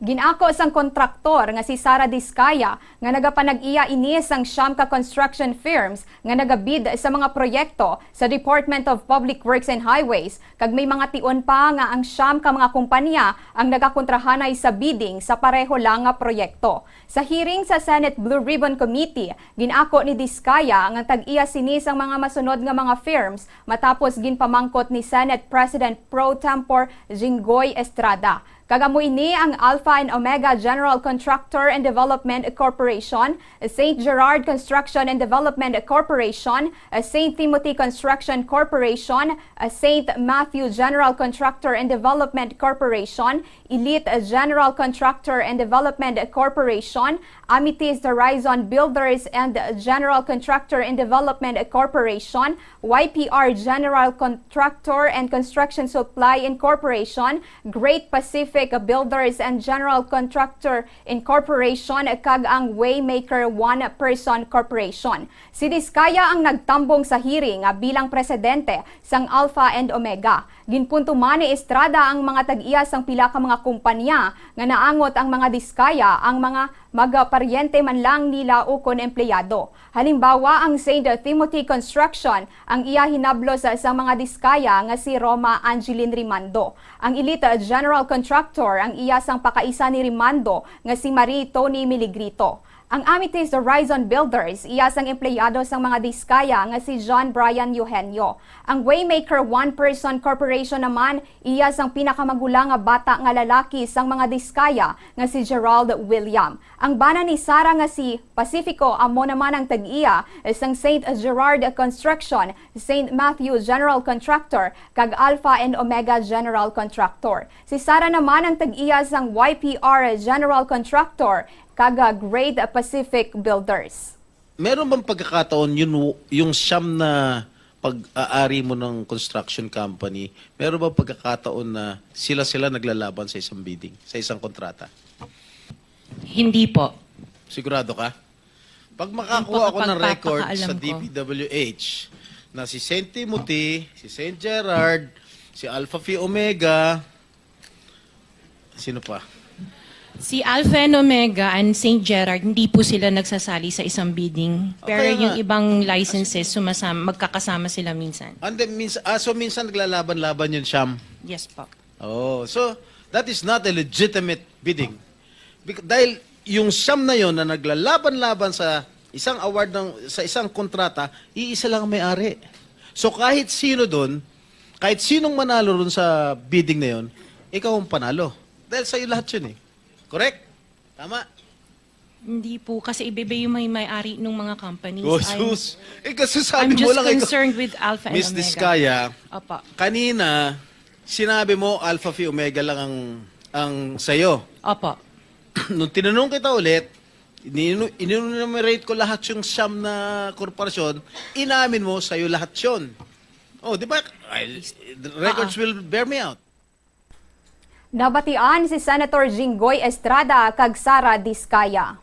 Ginako sang kontraktor nga si Sarah Discaya nga nagapanag-iya inis ang siyam ka construction firms nga nagabid sa mga proyekto sa Department of Public Works and Highways kag may mga tion pa nga ang siyam ka mga kompaniya ang nagakontrahanay sa bidding sa pareho lang nga proyekto. Sa hearing sa Senate Blue Ribbon Committee, ginako ni Discaya nga tag-iya sinis ang mga masunod nga mga firms matapos ginpamangkot ni Senate President Pro Tempore Jinggoy Estrada. Kagamoy ni ang Alpha and Omega General Contractor and Development Corporation, St. Gerrard Construction and Development Corporation, St. Timothy Construction Corporation, St. Matthew General Contractor and Development Corporation, Elite General Contractor and Development Corporation, Amethyst Horizon Builders and General Contractor and Development Corporation, YPR General Contractor and Construction Supply Incorporation, Great Pacific Builders and General Contractor Incorporation kag ang Waymaker One Person Corporation. Si Discaya ang nagtambong sa hearing bilang presidente sang Alpha and Omega. Ginpunto man ni Estrada ang mga tag-iya sang pila ka mga kumpanya nga naangot ang mga Discaya ang mga magaparyente man lang nila ukon empleyado. Halimbawa ang St. Timothy Construction ang iya hinablo sa isang mga Discaya nga si Roma Angeline Rimando. Ang Elite General Contractor ang iya sang pakaisa ni Rimando nga si Marie Tony Miligrito. Ang Amethyst Horizon Builders, iya sang empleyado sang mga Discaya nga si John Brian Eugenio. Ang Waymaker One Person Corporation naman, iya sang pinakamagulang nga bata nga lalaki sang mga Discaya nga si Gerrard William. Ang bana ni Sarah nga si Pacifico amo naman ang tag-iya sang St. Gerrard Construction, St. Matthew General Contractor, kag Alpha and Omega General Contractor. Si Sarah naman ang tag-iya sang YPR General Contractor, kaga Great Pacific Builders. Meron bang pagkakataon yung siyam na pag-aari mo ng construction company, meron bang pagkakataon na sila naglalaban sa isang bidding, sa isang kontrata? Hindi po. Sigurado ka? Pag makakuha ako ng record sa DPWH na si St. Timothy, si St. Gerrard, si Alpha Phi Omega, sino pa? Si Alpha and Omega and St. Gerrard, hindi po sila nagsasali sa isang bidding. Pero Okay, yung nga. ibang licenses, magkakasama sila minsan. And then, so minsan naglalaban-laban yun, Siyam. Yes po. Oh, so that is not a legitimate bidding. Dahil yung Siyam na yon na naglalaban-laban sa isang award sa isang kontrata, iisa lang ang may-ari. So kahit sino doon, kahit sinong manalo doon sa bidding na yon, ikaw ang panalo. Dahil sa'yo lahat yun eh. Correct? Tama? Hindi po, kasi iba yung may-ari ng mga companies. Oh, sus. Kasi sabi I'm mo just lang concerned with Alpha and Miss Omega. Discaya, Opo. kanina, sinabi mo Alpha Phi Omega lang ang sa'yo. Opo. Nung tinanong kita ulit, in-enumerate ko lahat yung siyam na korporasyon, inamin mo sa'yo lahat yun. Oh, di ba? The records will bear me out. Nabatian si Senator Jinggoy Estrada kag Sarah Discaya.